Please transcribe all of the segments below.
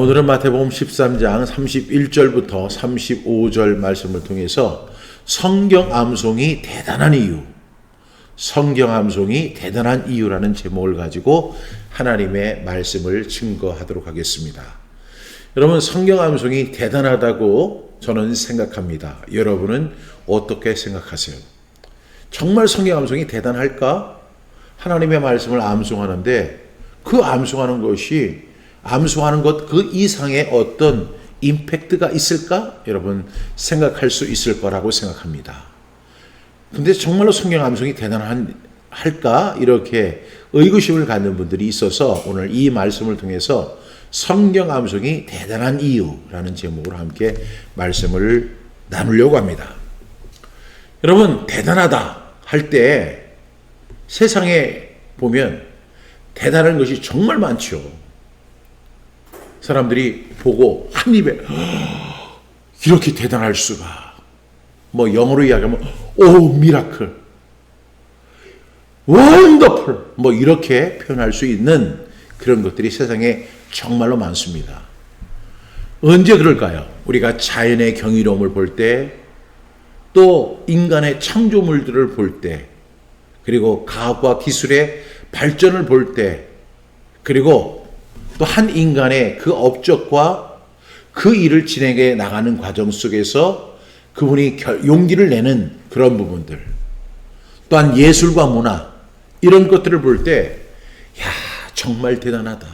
오늘은 마태복음 13장 31절부터 35절 말씀을 통해서 성경 암송이 대단한 이유, 성경 암송이 대단한 이유라는 제목을 가지고 하나님의 말씀을 증거하도록 하겠습니다. 여러분, 성경 암송이 대단하다고 저는 생각합니다. 여러분은 어떻게 생각하세요? 정말 성경 암송이 대단할까? 하나님의 말씀을 암송하는데 그 암송하는 것이 암송하는 것 그 이상의 어떤 임팩트가 있을까? 여러분 생각할 수 있을 거라고 생각합니다. 근데 정말로 성경 암송이 대단할까? 이렇게 의구심을 갖는 분들이 있어서 오늘 이 말씀을 통해서 성경 암송이 대단한 이유라는 제목으로 함께 말씀을 나누려고 합니다. 여러분, 대단하다 할 때 세상에 보면 대단한 것이 정말 많죠. 사람들이 보고 한 입에 이렇게 대단할 수가, 뭐 영어로 이야기하면 오 미라클, 원더풀, 뭐 이렇게 표현할 수 있는 그런 것들이 세상에 정말로 많습니다. 언제 그럴까요? 우리가 자연의 경이로움을 볼 때, 또 인간의 창조물들을 볼 때, 그리고 과학과 기술의 발전을 볼 때, 그리고 또 한 인간의 그 업적과 그 일을 진행해 나가는 과정 속에서 그분이 용기를 내는 그런 부분들, 또한 예술과 문화, 이런 것들을 볼 때, 야, 정말 대단하다,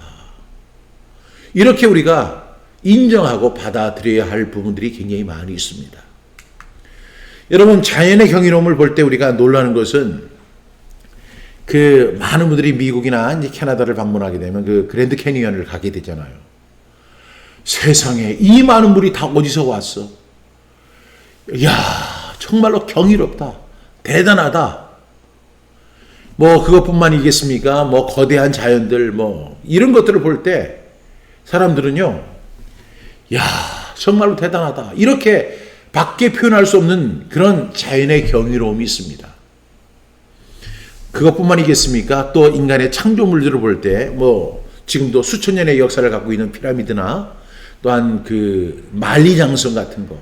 이렇게 우리가 인정하고 받아들여야 할 부분들이 굉장히 많이 있습니다. 여러분, 자연의 경이로움을 볼 때 우리가 놀라는 것은, 그 많은 분들이 미국이나 이제 캐나다를 방문하게 되면 그 그랜드 캐니언을 가게 되잖아요. 세상에 이 많은 물이 다 어디서 왔어? 이야, 정말로 경이롭다, 대단하다. 뭐 그것뿐만이겠습니까? 뭐 거대한 자연들, 뭐 이런 것들을 볼 때 사람들은요, 야, 정말로 대단하다, 이렇게 밖에 표현할 수 없는 그런 자연의 경이로움이 있습니다. 그것뿐만이겠습니까? 또 인간의 창조물들을 볼 때, 뭐 지금도 수천 년의 역사를 갖고 있는 피라미드나, 또한 그 만리장성 같은 거,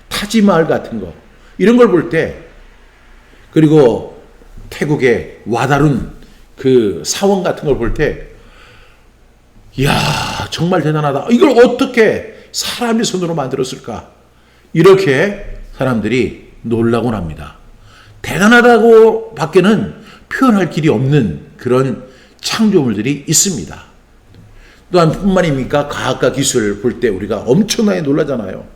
타지마을 같은 거, 이런 걸 볼 때, 그리고 태국의 와다룬 그 사원 같은 걸 볼 때, 이야, 정말 대단하다, 이걸 어떻게 사람의 손으로 만들었을까? 이렇게 사람들이 놀라곤 합니다. 대단하다고 밖에는 표현할 길이 없는 그런 창조물들이 있습니다. 또한 뿐만입니까? 과학과 기술을 볼 때 우리가 엄청나게 놀라잖아요.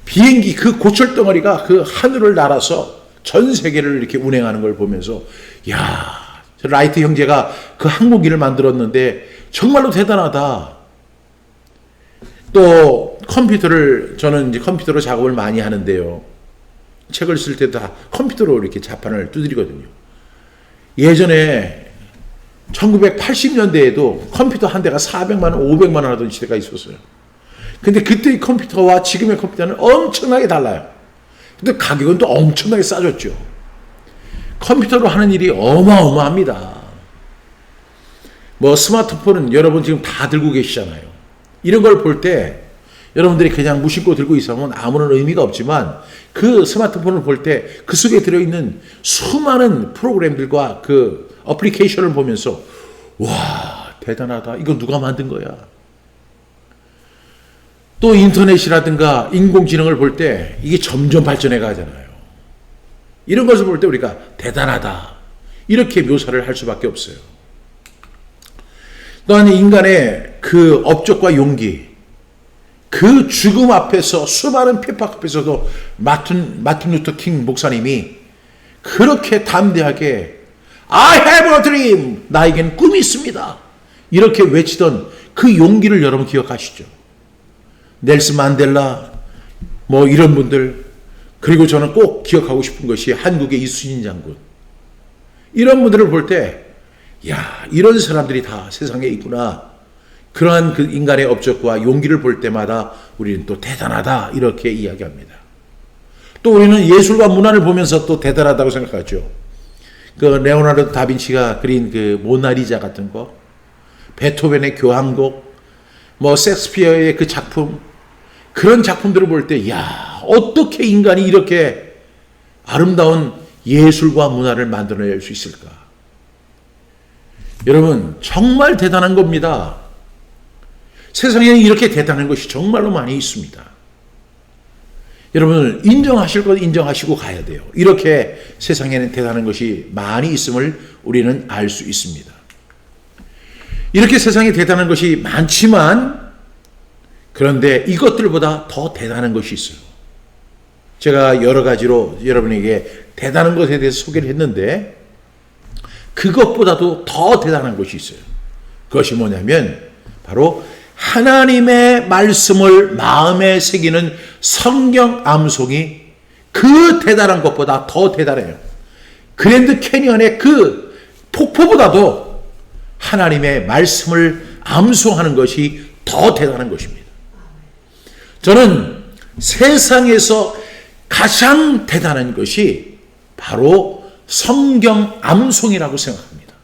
비행기 그 고철덩어리가 그 하늘을 날아서 전 세계를 이렇게 운행하는 걸 보면서, 야, 라이트 형제가 그 항공기를 만들었는데 정말로 대단하다. 또 컴퓨터를, 저는 이제 컴퓨터로 작업을 많이 하는데요, 책을 쓸 때도 다 컴퓨터로 이렇게 자판을 두드리거든요. 예전에 1980년대에도 컴퓨터 한 대가 400만 원, 500만 원 하던 시대가 있었어요. 근데 그때의 컴퓨터와 지금의 컴퓨터는 엄청나게 달라요. 근데 가격은 또 엄청나게 싸졌죠. 컴퓨터로 하는 일이 어마어마합니다. 뭐 스마트폰은 여러분 지금 다 들고 계시잖아요. 이런 걸 볼 때 여러분들이 그냥 무심코 들고 있으면 아무런 의미가 없지만, 그 스마트폰을 볼 때 그 속에 들어있는 수많은 프로그램들과 그 어플리케이션을 보면서, 와, 대단하다, 이거 누가 만든 거야? 또 인터넷이라든가 인공지능을 볼 때 이게 점점 발전해 가잖아요. 이런 것을 볼 때 우리가 대단하다, 이렇게 묘사를 할 수밖에 없어요. 또한 인간의 그 업적과 용기, 그 죽음 앞에서, 수많은 핍박 앞에서도 마틴 루터 킹 목사님이 그렇게 담대하게 I have a dream, 나에겐 꿈이 있습니다, 이렇게 외치던 그 용기를 여러분 기억하시죠? 넬슨 만델라, 뭐 이런 분들, 그리고 저는 꼭 기억하고 싶은 것이 한국의 이순신 장군, 이런 분들을 볼 때, 야, 이런 사람들이 다 세상에 있구나, 그러한 그 인간의 업적과 용기를 볼 때마다 우리는 또 대단하다, 이렇게 이야기합니다. 또 우리는 예술과 문화를 보면서 또 대단하다고 생각하죠. 그 레오나르도 다빈치가 그린 그 모나리자 같은 거, 베토벤의 교향곡, 뭐 셰익스피어의 그 작품, 그런 작품들을 볼 때, 야, 어떻게 인간이 이렇게 아름다운 예술과 문화를 만들어낼 수 있을까? 여러분, 정말 대단한 겁니다. 세상에는 이렇게 대단한 것이 정말로 많이 있습니다. 여러분, 인정하실 것 인정하시고 가야 돼요. 이렇게 세상에는 대단한 것이 많이 있음을 우리는 알 수 있습니다. 이렇게 세상에 대단한 것이 많지만, 그런데 이것들보다 더 대단한 것이 있어요. 제가 여러 가지로 여러분에게 대단한 것에 대해서 소개를 했는데, 그것보다도 더 대단한 것이 있어요. 그것이 뭐냐면 바로 하나님의 말씀을 마음에 새기는 성경 암송이 그 대단한 것보다 더 대단해요. 그랜드 캐니언의 그 폭포보다도 하나님의 말씀을 암송하는 것이 더 대단한 것입니다. 저는 세상에서 가장 대단한 것이 바로 성경 암송이라고 생각합니다.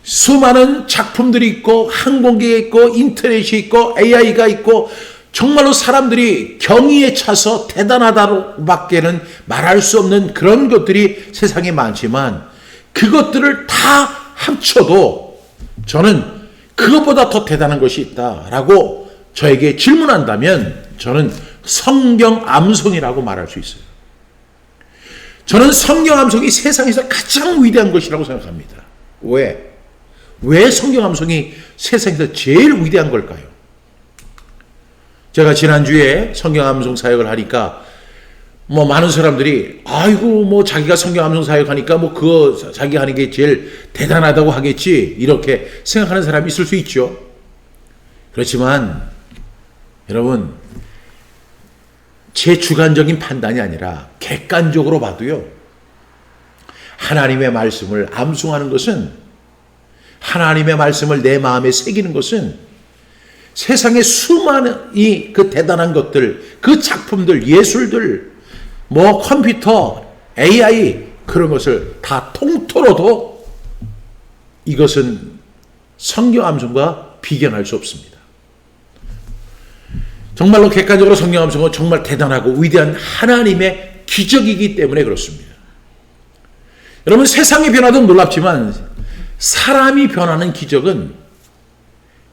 수많은 작품들이 있고 항공기가 있고 인터넷이 있고 AI가 있고 정말로 사람들이 경이에 차서 대단하다로 밖에는 말할 수 없는 그런 것들이 세상에 많지만 그것들을 다 합쳐도 저는 그것보다 더 대단한 것이 있다라고 저에게 질문한다면 저는 성경 암송이라고 말할 수 있어요. 저는 성경 암송이 세상에서 가장 위대한 것이라고 생각합니다. 왜 성경 암송이 세상에서 제일 위대한 걸까요? 제가 지난주에 성경 암송 사역을 하니까 뭐 많은 사람들이 아이고 뭐 자기가 성경 암송 사역하니까 뭐 그거 자기가 하는 게 제일 대단하다고 하겠지 이렇게 생각하는 사람이 있을 수 있죠. 그렇지만 여러분 제 주관적인 판단이 아니라 객관적으로 봐도요. 하나님의 말씀을 암송하는 것은 하나님의 말씀을 내 마음에 새기는 것은 세상의 수많은 그 대단한 것들, 그 작품들, 예술들, 뭐 컴퓨터, AI 그런 것을 다 통틀어도 이것은 성경 암송과 비견할 수 없습니다. 정말로 객관적으로 성경 암송은 정말 대단하고 위대한 하나님의 기적이기 때문에 그렇습니다. 여러분 세상이 변화도 놀랍지만 사람이 변하는 기적은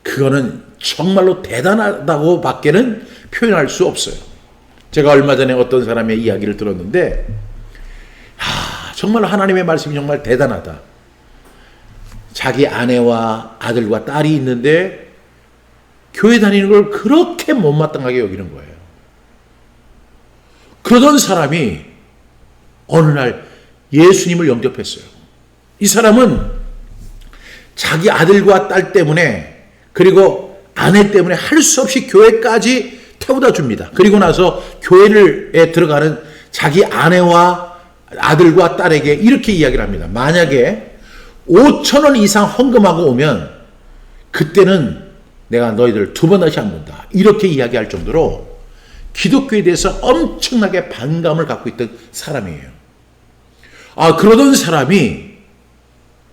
그거는 정말로 대단하다고 밖에는 표현할 수 없어요. 제가 얼마 전에 어떤 사람의 이야기를 들었는데 정말 하나님의 말씀이 정말 대단하다. 자기 아내와 아들과 딸이 있는데 교회 다니는 걸 그렇게 못마땅하게 여기는 거예요. 그러던 사람이 어느 날 예수님을 영접했어요. 이 사람은 자기 아들과 딸 때문에 그리고 아내 때문에 할 수 없이 교회까지 태워다 줍니다. 그리고 나서 교회에 들어가는 자기 아내와 아들과 딸에게 이렇게 이야기를 합니다. 만약에 5,000원 이상 헌금하고 오면 그때는 내가 너희들 2번 다시 안 본다. 이렇게 이야기할 정도로 기독교에 대해서 엄청나게 반감을 갖고 있던 사람이에요. 그러던 사람이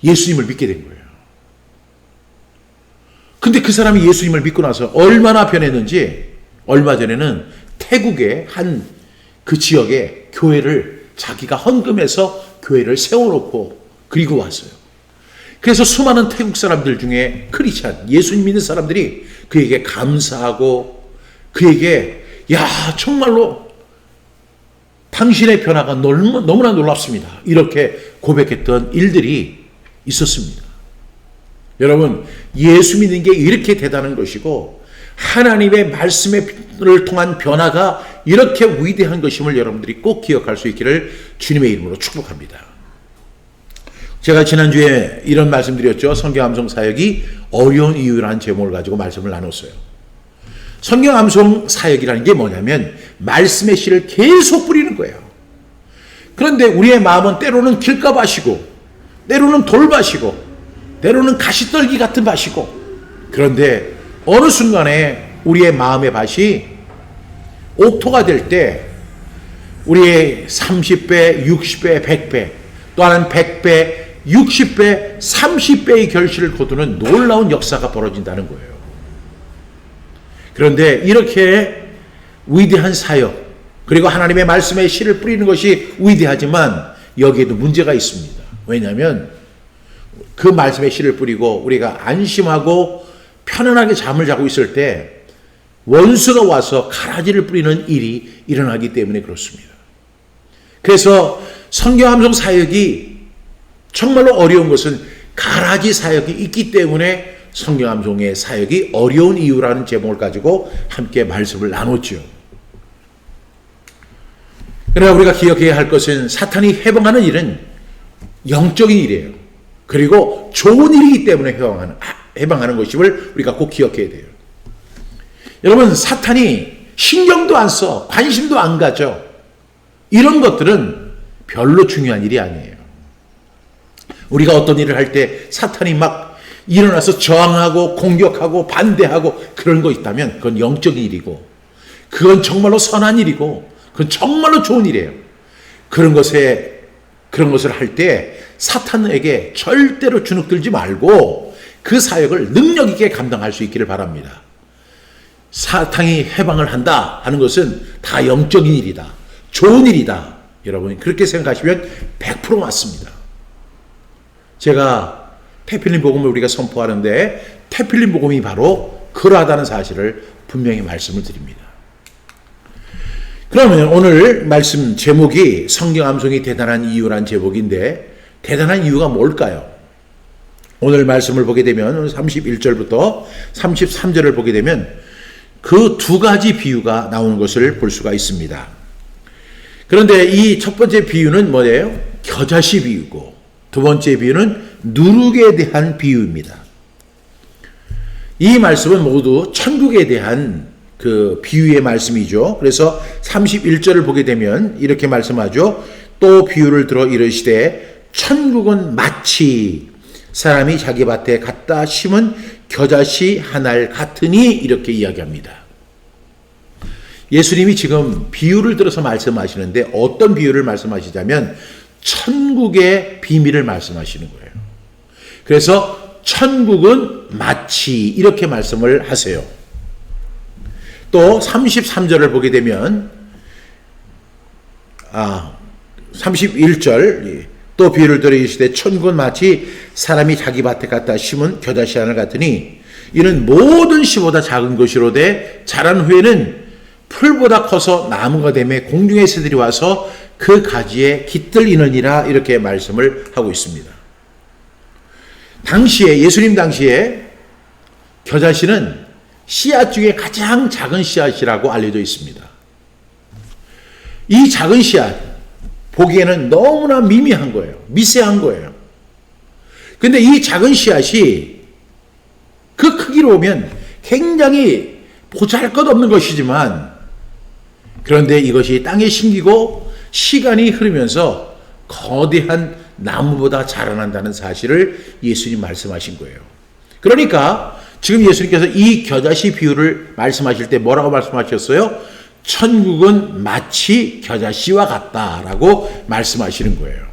예수님을 믿게 된 거예요. 근데 그 사람이 예수님을 믿고 나서 얼마나 변했는지 얼마 전에는 태국의 한 그 지역에 교회를 자기가 헌금해서 교회를 세워놓고 그리고 왔어요. 그래서 수많은 태국 사람들 중에 크리스찬, 예수님 믿는 사람들이 그에게 감사하고 그에게 정말로 당신의 변화가 너무나 놀랍습니다. 이렇게 고백했던 일들이 있었습니다. 여러분, 예수 믿는 게 이렇게 대단한 것이고 하나님의 말씀을 통한 변화가 이렇게 위대한 것임을 여러분들이 꼭 기억할 수 있기를 주님의 이름으로 축복합니다. 제가 지난주에 이런 말씀드렸죠. 성경 암송 사역이 어려운 이유라는 제목을 가지고 말씀을 나눴어요. 성경 암송 사역이라는 게 뭐냐면 말씀의 씨를 계속 뿌리는 거예요. 그런데 우리의 마음은 때로는 길가밭이고 때로는 돌밭이고 때로는 가시떨기 같은 밭이고 그런데 어느 순간에 우리의 마음의 밭이 옥토가 될 때 우리의 30배, 60배, 100배 또한 100배, 60배, 30배의 결실을 거두는 놀라운 역사가 벌어진다는 거예요. 그런데 이렇게 위대한 사역, 그리고 하나님의 말씀에 씨를 뿌리는 것이 위대하지만 여기에도 문제가 있습니다. 왜냐하면 그 말씀에 씨를 뿌리고 우리가 안심하고 편안하게 잠을 자고 있을 때 원수가 와서 가라지를 뿌리는 일이 일어나기 때문에 그렇습니다. 그래서 성경함송 사역이 정말로 어려운 것은 가라지 사역이 있기 때문에 성경함송의 사역이 어려운 이유라는 제목을 가지고 함께 말씀을 나눴죠. 그러나 우리가 기억해야 할 것은 사탄이 해방하는 일은 영적인 일이에요. 그리고 좋은 일이기 때문에 해방하는 것임을 우리가 꼭 기억해야 돼요. 여러분, 사탄이 신경도 안 써, 관심도 안 가져. 이런 것들은 별로 중요한 일이 아니에요. 우리가 어떤 일을 할 때 사탄이 막 일어나서 저항하고 공격하고 반대하고 그런 거 있다면 그건 영적인 일이고, 그건 정말로 선한 일이고, 그건 정말로 좋은 일이에요. 그런 것을 할 때 사탄에게 절대로 주눅들지 말고 그 사역을 능력 있게 감당할 수 있기를 바랍니다. 사탄이 해방을 한다 하는 것은 다 영적인 일이다, 좋은 일이다. 여러분 그렇게 생각하시면 100% 맞습니다. 제가 태필린 복음을 우리가 선포하는데 태필린 복음이 바로 그러하다는 사실을 분명히 말씀을 드립니다. 그러면 오늘 말씀 제목이 성경함송이 대단한 이유란 제목인데 대단한 이유가 뭘까요? 오늘 말씀을 보게 되면 31절부터 33절을 보게 되면 그 두 가지 비유가 나오는 것을 볼 수가 있습니다. 그런데 이 첫 번째 비유는 뭐예요? 겨자씨 비유고, 두 번째 비유는 누룩에 대한 비유입니다. 이 말씀은 모두 천국에 대한 그 비유의 말씀이죠. 그래서 31절을 보게 되면 이렇게 말씀하죠. 또 비유를 들어 이르시되 천국은 마치 사람이 자기 밭에 갖다 심은 겨자씨 한 알 같으니, 이렇게 이야기합니다. 예수님이 지금 비유를 들어서 말씀하시는데 어떤 비유를 말씀하시자면 천국의 비밀을 말씀하시는 거예요. 그래서 천국은 마치 이렇게 말씀을 하세요. 또 33절을 보게 되면 31절 또 비유를 들어 이르시되 천국은 마치 사람이 자기 밭에 갖다 심은 겨자씨 하나 같으니 이는 모든 씨보다 작은 것이로되 자란 후에는 풀보다 커서 나무가 되매 공중의 새들이 와서 그 가지에 깃들이느니라, 이렇게 말씀을 하고 있습니다. 당시에 예수님 당시에 겨자씨는 씨앗 중에 가장 작은 씨앗이라고 알려져 있습니다. 이 작은 씨앗 보기에는 너무나 미미한 거예요. 미세한 거예요. 근데 이 작은 씨앗이 그 크기로 보면 굉장히 보잘것없는 것이지만, 그런데 이것이 땅에 심기고 시간이 흐르면서 거대한 나무보다 자라난다는 사실을 예수님 말씀하신 거예요. 그러니까 지금 예수님께서 이 겨자씨 비유를 말씀하실 때 뭐라고 말씀하셨어요? 천국은 마치 겨자씨와 같다라고 말씀하시는 거예요.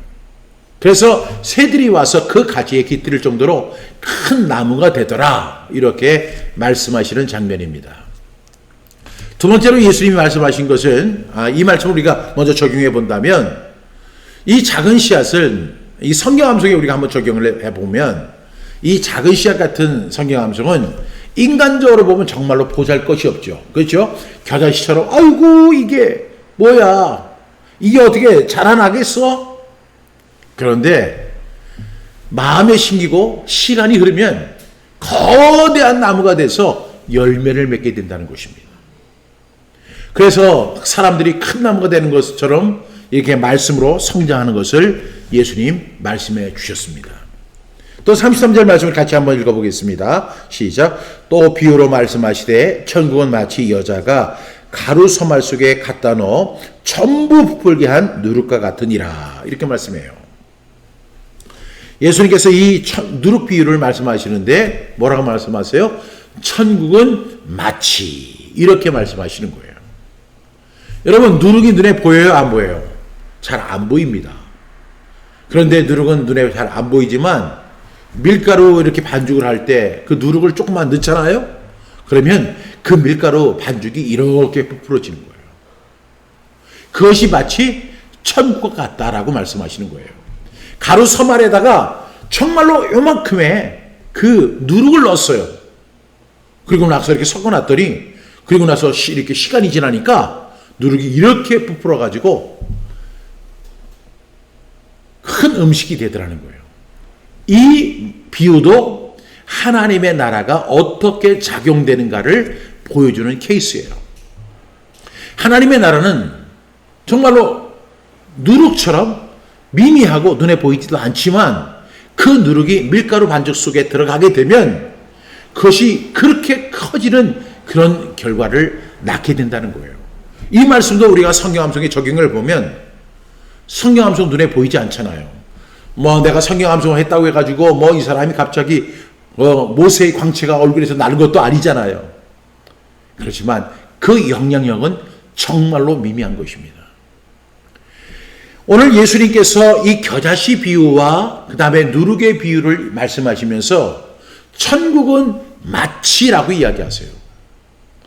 그래서 새들이 와서 그 가지에 깃들일 정도로 큰 나무가 되더라, 이렇게 말씀하시는 장면입니다. 두 번째로 예수님이 말씀하신 것은, 이 말씀을 우리가 먼저 적용해 본다면, 이 작은 씨앗은 이 성경함송에 우리가 한번 적용을 해보면 이 작은 씨앗 같은 성경함송은 인간적으로 보면 정말로 보잘것이 없죠. 그렇죠? 겨자씨처럼 아이고 이게 뭐야, 이게 어떻게 자라나겠어? 그런데 마음에 심기고 시간이 흐르면 거대한 나무가 돼서 열매를 맺게 된다는 것입니다. 그래서 사람들이 큰 나무가 되는 것처럼 이렇게 말씀으로 성장하는 것을 예수님 말씀해 주셨습니다. 또 33절 말씀을 같이 한번 읽어보겠습니다. 시작. 또 비유로 말씀하시되 천국은 마치 여자가 가루 소말 속에 갖다 넣어 전부 부풀게 한 누룩과 같으니라, 이렇게 말씀해요. 예수님께서 이 누룩 비유를 말씀하시는데 뭐라고 말씀하세요? 천국은 마치, 이렇게 말씀하시는 거예요. 여러분, 누룩이 눈에 보여요, 안 보여요? 잘 안 보입니다. 그런데 누룩은 눈에 잘 안 보이지만 밀가루 이렇게 반죽을 할 때 그 누룩을 조금만 넣잖아요? 그러면 그 밀가루 반죽이 이렇게 부풀어지는 거예요. 그것이 마치 천국과 같다라고 말씀하시는 거예요. 가루 서말에다가 정말로 요만큼의 그 누룩을 넣었어요. 그리고 나서 이렇게 섞어놨더니, 그리고 나서 이렇게 시간이 지나니까 누룩이 이렇게 부풀어가지고 큰 음식이 되더라는 거예요. 이 비유도 하나님의 나라가 어떻게 작용되는가를 보여주는 케이스예요. 하나님의 나라는 정말로 누룩처럼 미미하고 눈에 보이지도 않지만 그 누룩이 밀가루 반죽 속에 들어가게 되면 그것이 그렇게 커지는 그런 결과를 낳게 된다는 거예요. 이 말씀도 우리가 성경암송의 적용을 보면 성경암송 눈에 보이지 않잖아요. 뭐 내가 성경암송을 했다고 해가지고 뭐 이 사람이 갑자기 모세의 광채가 얼굴에서 나는 것도 아니잖아요. 그렇지만 그 영향력은 정말로 미미한 것입니다. 오늘 예수님께서 이 겨자씨 비유와 그 다음에 누룩의 비유를 말씀하시면서 천국은 마치라고 이야기하세요.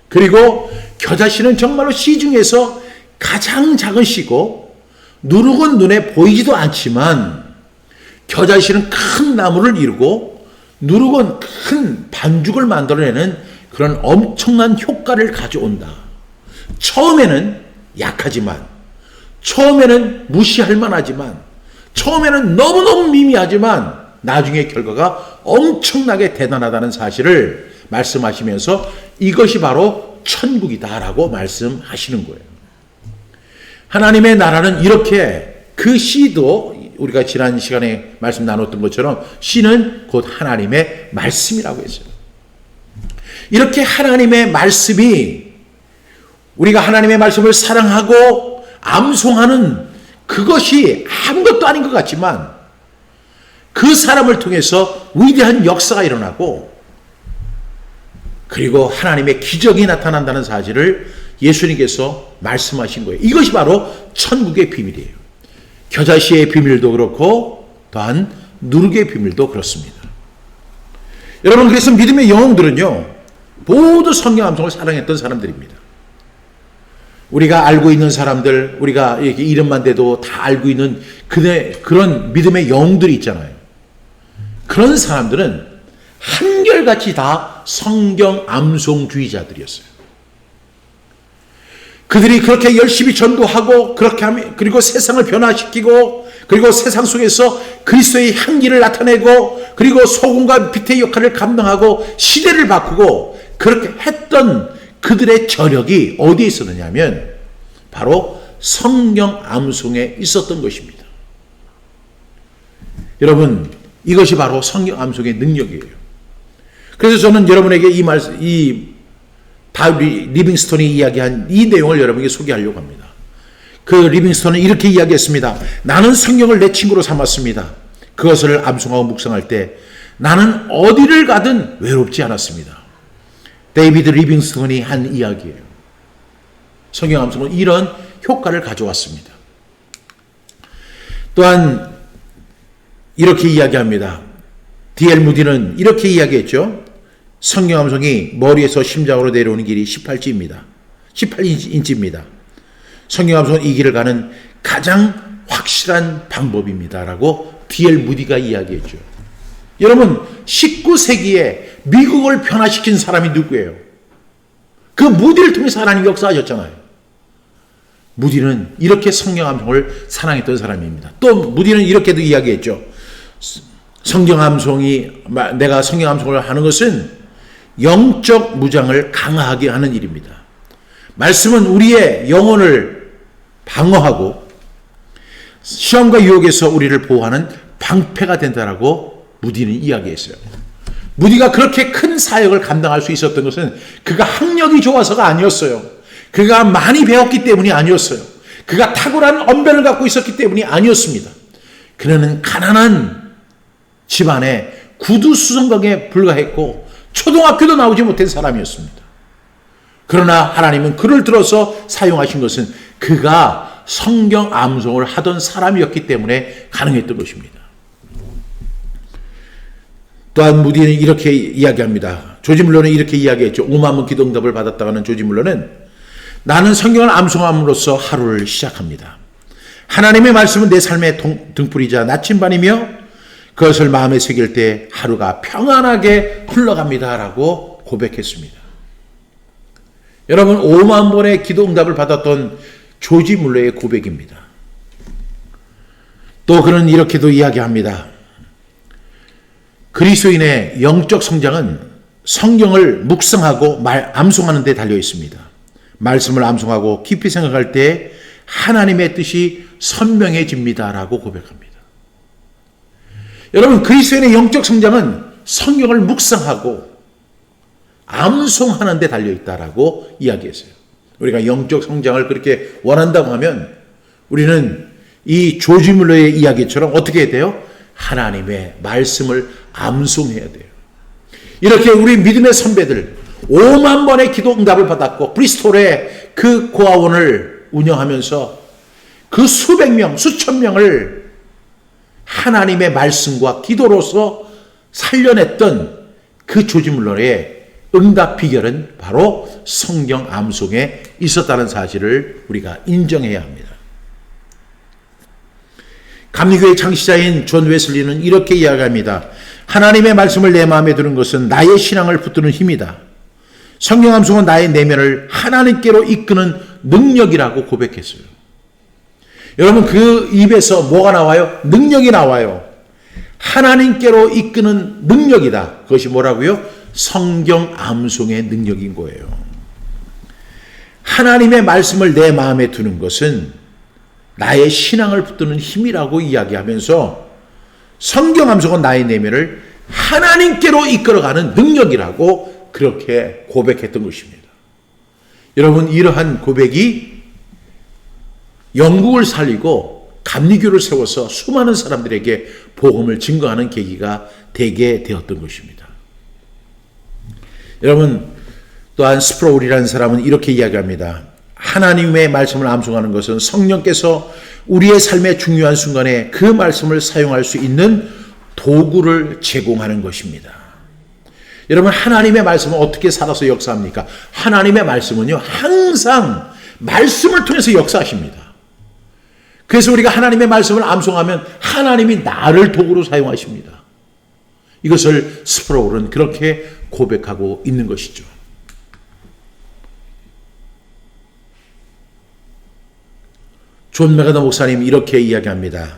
그리고 겨자씨는 정말로 씨 중에서 가장 작은 씨고 누룩은 눈에 보이지도 않지만 겨자씨는 큰 나무를 이루고 누룩은 큰 반죽을 만들어내는 그런 엄청난 효과를 가져온다. 처음에는 약하지만, 처음에는 무시할 만하지만, 처음에는 너무너무 미미하지만 나중에 결과가 엄청나게 대단하다는 사실을 말씀하시면서 이것이 바로 천국이다라고 말씀하시는 거예요. 하나님의 나라는 이렇게 그 씨도 우리가 지난 시간에 말씀 나눴던 것처럼 씨는 곧 하나님의 말씀이라고 했어요. 이렇게 하나님의 말씀이 우리가 하나님의 말씀을 사랑하고 암송하는 그것이 아무것도 아닌 것 같지만 그 사람을 통해서 위대한 역사가 일어나고 그리고 하나님의 기적이 나타난다는 사실을 예수님께서 말씀하신 거예요. 이것이 바로 천국의 비밀이에요. 겨자씨의 비밀도 그렇고 또한 누룩의 비밀도 그렇습니다. 여러분, 그래서 믿음의 영웅들은요 모두 성경 암송을 사랑했던 사람들입니다. 우리가 알고 있는 사람들, 우리가 이렇게 이름만 대도 다 알고 있는 그런 믿음의 영웅들이 있잖아요. 그런 사람들은 한결같이 다 성경 암송주의자들이었어요. 그들이 그렇게 열심히 전도하고 그렇게 하면, 그리고 세상을 변화시키고 그리고 세상 속에서 그리스도의 향기를 나타내고 그리고 소금과 빛의 역할을 감당하고 시대를 바꾸고 그렇게 했던 그들의 저력이 어디에 있었느냐면 바로 성경 암송에 있었던 것입니다. 여러분, 이것이 바로 성경 암송의 능력이에요. 그래서 저는 여러분에게 이 다윗 리빙스톤이 이야기한 이 내용을 여러분에게 소개하려고 합니다. 그 리빙스톤은 이렇게 이야기했습니다. 나는 성경을 내 친구로 삼았습니다. 그것을 암송하고 묵상할 때 나는 어디를 가든 외롭지 않았습니다. 데이비드 리빙스톤이 한 이야기예요. 성경 암송은 이런 효과를 가져왔습니다. 또한 이렇게 이야기합니다. D.L. 무디는 이렇게 이야기했죠. 성경 암송이 머리에서 심장으로 내려오는 길이 18인치입니다. 성경 암송은 이 길을 가는 가장 확실한 방법입니다라고 D.L. 무디가 이야기했죠. 여러분, 19세기에 미국을 변화시킨 사람이 누구예요? 그 무디를 통해서 하나님이 역사하셨잖아요. 무디는 이렇게 성경 암송을 사랑했던 사람입니다. 또 무디는 이렇게도 이야기했죠. 성경 암송이, 내가 성경 암송을 하는 것은 영적 무장을 강화하게 하는 일입니다. 말씀은 우리의 영혼을 방어하고 시험과 유혹에서 우리를 보호하는 방패가 된다라고 무디는 이야기했어요. 무디가 그렇게 큰 사역을 감당할 수 있었던 것은 그가 학력이 좋아서가 아니었어요. 그가 많이 배웠기 때문이 아니었어요. 그가 탁월한 언변을 갖고 있었기 때문이 아니었습니다. 그는 가난한 집안에 구두 수성강에 불과했고 초등학교도 나오지 못한 사람이었습니다. 그러나 하나님은 그를 들어서 사용하신 것은 그가 성경 암송을 하던 사람이었기 때문에 가능했던 것입니다. 또한 무디는 이렇게 이야기합니다. 조지 물러는 이렇게 이야기했죠. 5만 번 기도 응답을 받았다가는 조지 물러는 나는 성경을 암송함으로써 하루를 시작합니다. 하나님의 말씀은 내 삶의 등불이자 나침반이며 그것을 마음에 새길 때 하루가 평안하게 흘러갑니다. 라고 고백했습니다. 여러분 5만 번의 기도 응답을 받았던 조지 물러의 고백입니다. 또 그는 이렇게도 이야기합니다. 그리스도인의 영적 성장은 성경을 묵상하고 암송하는 데 달려 있습니다. 말씀을 암송하고 깊이 생각할 때 하나님의 뜻이 선명해집니다. 라고 고백합니다. 여러분 그리스도인의 영적 성장은 성경을 묵상하고 암송하는 데 달려 있다라고 이야기했어요. 우리가 영적 성장을 그렇게 원한다고 하면 우리는 이 조지 물러의 이야기처럼 어떻게 해야 돼요? 하나님의 말씀을 암송해야 돼요. 이렇게 우리 믿음의 선배들 5만 번의 기도 응답을 받았고 브리스톨의 그 고아원을 운영하면서 그 수백 명, 수천 명을 하나님의 말씀과 기도로서 살려냈던 그 조지 물러의 응답 비결은 바로 성경 암송에 있었다는 사실을 우리가 인정해야 합니다. 감리교의 창시자인 존 웨슬리는 이렇게 이야기합니다. 하나님의 말씀을 내 마음에 두는 것은 나의 신앙을 붙드는 힘이다. 성경 암송은 나의 내면을 하나님께로 이끄는 능력이라고 고백했어요. 여러분 그 입에서 뭐가 나와요? 능력이 나와요. 하나님께로 이끄는 능력이다. 그것이 뭐라고요? 성경 암송의 능력인 거예요. 하나님의 말씀을 내 마음에 두는 것은 나의 신앙을 붙드는 힘이라고 이야기하면서 성경 암송은 나의 내면을 하나님께로 이끌어가는 능력이라고 그렇게 고백했던 것입니다. 여러분 이러한 고백이 영국을 살리고 감리교를 세워서 수많은 사람들에게 복음을 증거하는 계기가 되게 되었던 것입니다. 여러분 또한 스프로울이라는 사람은 이렇게 이야기합니다. 하나님의 말씀을 암송하는 것은 성령께서 우리의 삶의 중요한 순간에 그 말씀을 사용할 수 있는 도구를 제공하는 것입니다. 여러분 하나님의 말씀은 어떻게 살아서 역사합니까? 하나님의 말씀은요 항상 말씀을 통해서 역사하십니다. 그래서 우리가 하나님의 말씀을 암송하면 하나님이 나를 도구로 사용하십니다. 이것을 스프로울은 그렇게 고백하고 있는 것이죠. 존 메가더 목사님 이렇게 이야기합니다.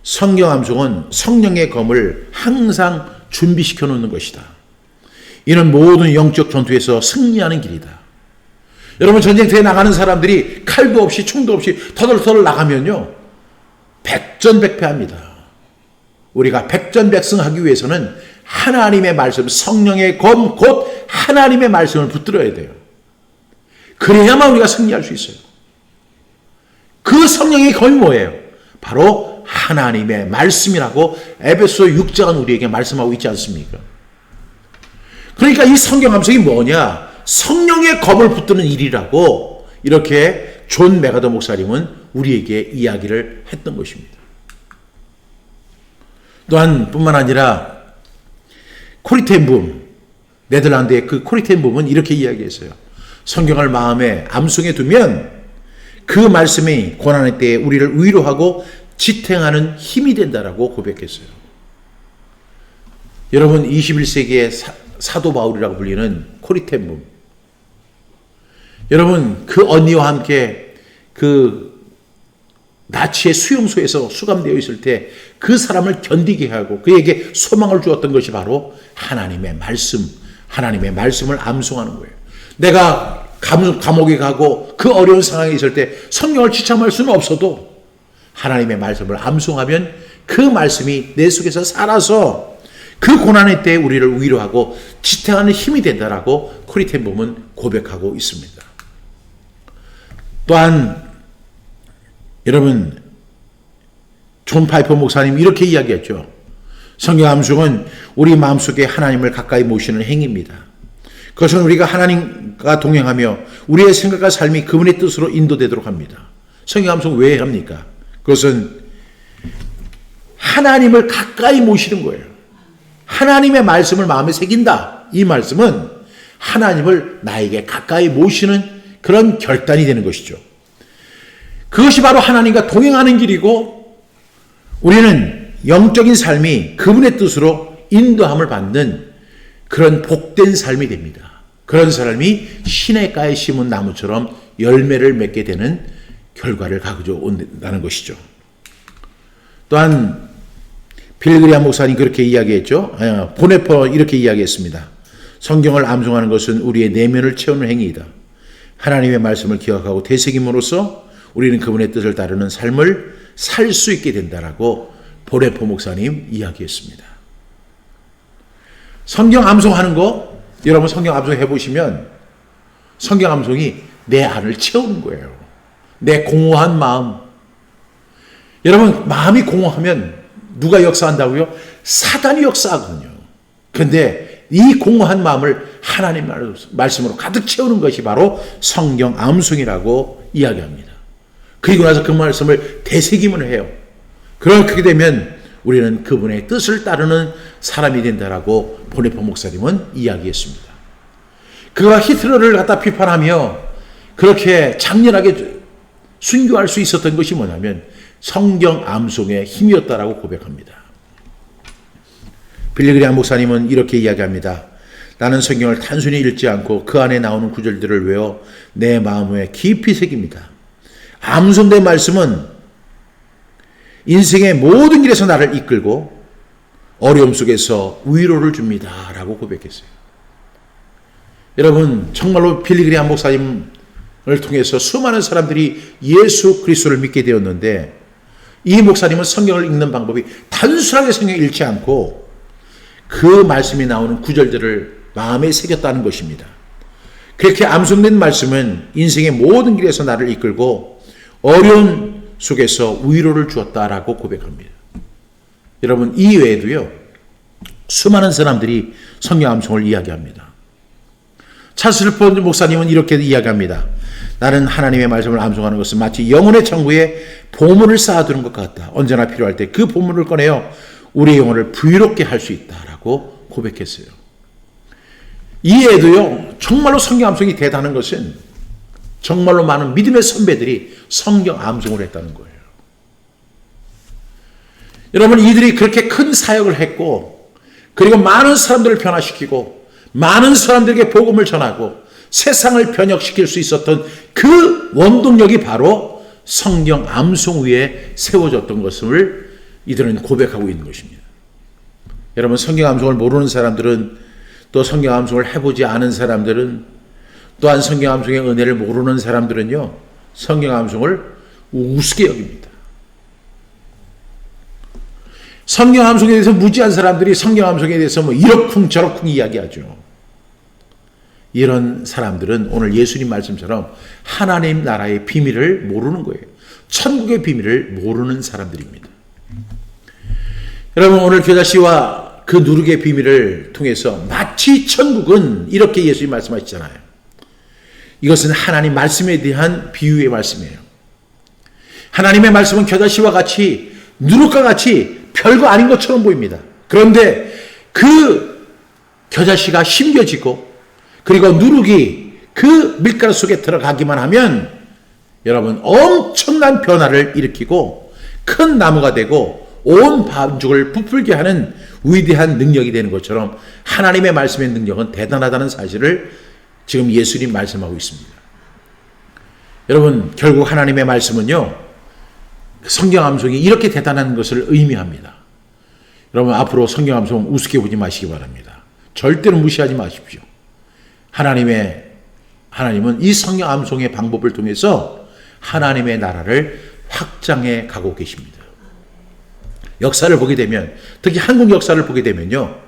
성경 암송은 성령의 검을 항상 준비시켜 놓는 것이다. 이는 모든 영적 전투에서 승리하는 길이다. 여러분 전쟁터에 나가는 사람들이 칼도 없이 총도 없이 터덜터덜 나가면요 백전백패합니다. 우리가 백전백승하기 위해서는 하나님의 말씀, 성령의 검 곧 하나님의 말씀을 붙들어야 돼요. 그래야만 우리가 승리할 수 있어요. 그 성령의 검이 뭐예요? 바로 하나님의 말씀이라고 에베소 6장은 우리에게 말씀하고 있지 않습니까? 그러니까 이 성경 암송이 뭐냐? 성령의 검을 붙드는 일이라고 이렇게 존 메가더 목사님은 우리에게 이야기를 했던 것입니다. 또한 뿐만 아니라 코리 텐 붐, 네덜란드의 그 코리 텐 붐은 이렇게 이야기했어요. 성경을 마음에 암송해 두면 그 말씀이 고난의 때에 우리를 위로하고 지탱하는 힘이 된다라고 고백했어요. 여러분 21세기의 사도 바울이라고 불리는 코리 텐 붐, 여러분 그 언니와 함께 그 나치의 수용소에서 수감되어 있을 때 그 사람을 견디게 하고 그에게 소망을 주었던 것이 바로 하나님의 말씀, 하나님의 말씀을 암송하는 거예요. 내가 감옥에 가고 그 어려운 상황에 있을 때 성령을 지참할 수는 없어도 하나님의 말씀을 암송하면 그 말씀이 내 속에서 살아서 그 고난의 때에 우리를 위로하고 지탱하는 힘이 된다라고 코리 텐 붐은 고백하고 있습니다. 또한 여러분 존 파이퍼 목사님 이렇게 이야기했죠. 성경 암송은 우리 마음속에 하나님을 가까이 모시는 행위입니다. 그것은 우리가 하나님과 동행하며 우리의 생각과 삶이 그분의 뜻으로 인도되도록 합니다. 성경 암송 왜 합니까? 그것은 하나님을 가까이 모시는 거예요. 하나님의 말씀을 마음에 새긴다. 이 말씀은 하나님을 나에게 가까이 모시는 그런 결단이 되는 것이죠. 그것이 바로 하나님과 동행하는 길이고 우리는 영적인 삶이 그분의 뜻으로 인도함을 받는 그런 복된 삶이 됩니다. 그런 사람이 시냇가에 심은 나무처럼 열매를 맺게 되는 결과를 가져온다는 것이죠. 또한 빌그리암 목사님 그렇게 이야기했죠. 보네퍼 이렇게 이야기했습니다. 성경을 암송하는 것은 우리의 내면을 채우는 행위이다. 하나님의 말씀을 기억하고 되새김으로써 우리는 그분의 뜻을 따르는 삶을 살 수 있게 된다라고 보네퍼 목사님 이야기했습니다. 성경 암송하는 거 여러분 성경 암송 해보시면 성경 암송이 내 안을 채우는 거예요. 내 공허한 마음. 여러분 마음이 공허하면 누가 역사한다고요? 사단이 역사하거든요. 그런데 이 공허한 마음을 하나님 말씀으로 가득 채우는 것이 바로 성경 암송이라고 이야기합니다. 그리고 나서 그 말씀을 되새김을 해요. 그렇게 되면 우리는 그분의 뜻을 따르는 사람이 된다라고 보네퍼 목사님은 이야기했습니다. 그가 히틀러를 갖다 비판하며 그렇게 장렬하게 순교할 수 있었던 것이 뭐냐면 성경 암송의 힘이었다라고 고백합니다. 빌리그리암 목사님은 이렇게 이야기합니다. 나는 성경을 단순히 읽지 않고 그 안에 나오는 구절들을 외워 내 마음에 깊이 새깁니다. 암송된 말씀은 인생의 모든 길에서 나를 이끌고 어려움 속에서 위로를 줍니다. 라고 고백했어요. 여러분 정말로 빌리그리암 목사님을 통해서 수많은 사람들이 예수 그리스도를 믿게 되었는데 이 목사님은 성경을 읽는 방법이 단순하게 성경을 읽지 않고 그 말씀이 나오는 구절들을 마음에 새겼다는 것입니다. 그렇게 암송된 말씀은 인생의 모든 길에서 나를 이끌고 어려운 속에서 위로를 주었다라고 고백합니다. 여러분 이 외에도요 수많은 사람들이 성경 암송을 이야기합니다. 찰스폰 목사님은 이렇게 이야기합니다. 나는 하나님의 말씀을 암송하는 것은 마치 영혼의 창고에 보물을 쌓아두는 것 같다. 언제나 필요할 때 그 보물을 꺼내어 우리의 영혼을 부유롭게 할 수 있다라고 고백했어요. 이외에도요 정말로 성경 암송이 대단한 것은 정말로 많은 믿음의 선배들이 성경 암송을 했다는 거예요. 여러분 이들이 그렇게 큰 사역을 했고 그리고 많은 사람들을 변화시키고 많은 사람들에게 복음을 전하고 세상을 변혁시킬 수 있었던 그 원동력이 바로 성경 암송 위에 세워졌던 것을 이들은 고백하고 있는 것입니다. 여러분 성경 암송을 모르는 사람들은 또 성경 암송을 해보지 않은 사람들은 또한 성경 암송의 은혜를 모르는 사람들은요 성경 암송을 우습게 여깁니다. 성경 암송에 대해서 무지한 사람들이 성경 암송에 대해서 뭐 이러쿵저러쿵 이야기하죠. 이런 사람들은 오늘 예수님 말씀처럼 하나님 나라의 비밀을 모르는 거예요. 천국의 비밀을 모르는 사람들입니다. 여러분 오늘 겨자씨와 그 누룩의 비밀을 통해서 마치 천국은 이렇게 예수님 말씀하시잖아요. 이것은 하나님 말씀에 대한 비유의 말씀이에요. 하나님의 말씀은 겨자씨와 같이 누룩과 같이 별거 아닌 것처럼 보입니다. 그런데 그 겨자씨가 심겨지고 그리고 누룩이 그 밀가루 속에 들어가기만 하면 여러분 엄청난 변화를 일으키고 큰 나무가 되고 온 반죽을 부풀게 하는 위대한 능력이 되는 것처럼 하나님의 말씀의 능력은 대단하다는 사실을 지금 예수님 말씀하고 있습니다. 여러분 결국 하나님의 말씀은요 성경 암송이 이렇게 대단한 것을 의미합니다. 여러분 앞으로 성경 암송 우습게 보지 마시기 바랍니다. 절대로 무시하지 마십시오. 하나님은 이 성경 암송의 방법을 통해서 하나님의 나라를 확장해 가고 계십니다. 역사를 보게 되면 특히 한국 역사를 보게 되면요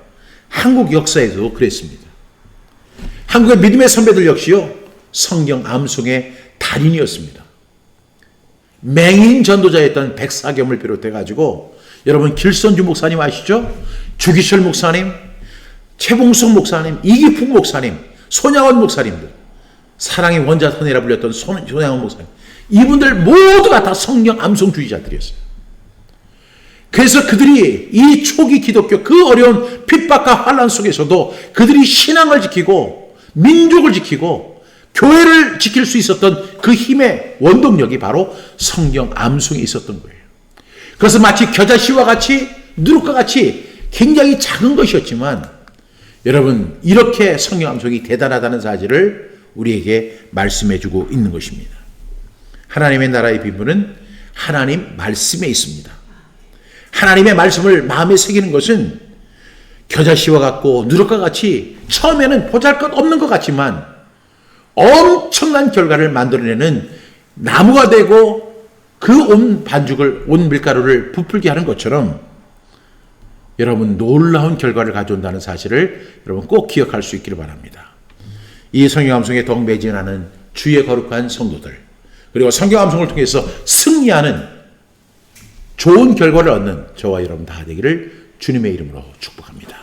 한국 역사에도 그랬습니다. 한국의 믿음의 선배들 역시요 성경 암송의 달인이었습니다. 맹인 전도자였던 백사겸을 비롯해 가지고 여러분 길선주 목사님 아시죠? 주기철 목사님, 최봉석 목사님, 이기풍 목사님, 손양원 목사님들, 사랑의 원자선이라 불렸던 손양원 목사님, 이분들 모두가 다 성경 암송주의자들이었어요. 그래서 그들이 이 초기 기독교 그 어려운 핍박과 환란 속에서도 그들이 신앙을 지키고 민족을 지키고 교회를 지킬 수 있었던 그 힘의 원동력이 바로 성경 암송에 있었던 거예요. 그래서 마치 겨자씨와 같이 누룩과 같이 굉장히 작은 것이었지만 여러분 이렇게 성경 암송이 대단하다는 사실을 우리에게 말씀해주고 있는 것입니다. 하나님의 나라의 비밀은 하나님 말씀에 있습니다. 하나님의 말씀을 마음에 새기는 것은 겨자씨와 같고 누룩과 같이 처음에는 보잘것없는 것 같지만 엄청난 결과를 만들어내는 나무가 되고 그 온 반죽을 온 밀가루를 부풀게 하는 것처럼 여러분 놀라운 결과를 가져온다는 사실을 여러분 꼭 기억할 수 있기를 바랍니다. 이 성경 암송에 더욱 매진하는 주의 거룩한 성도들 그리고 성경 암송을 통해서 승리하는 좋은 결과를 얻는 저와 여러분 다 되기를 주님의 이름으로 축복합니다.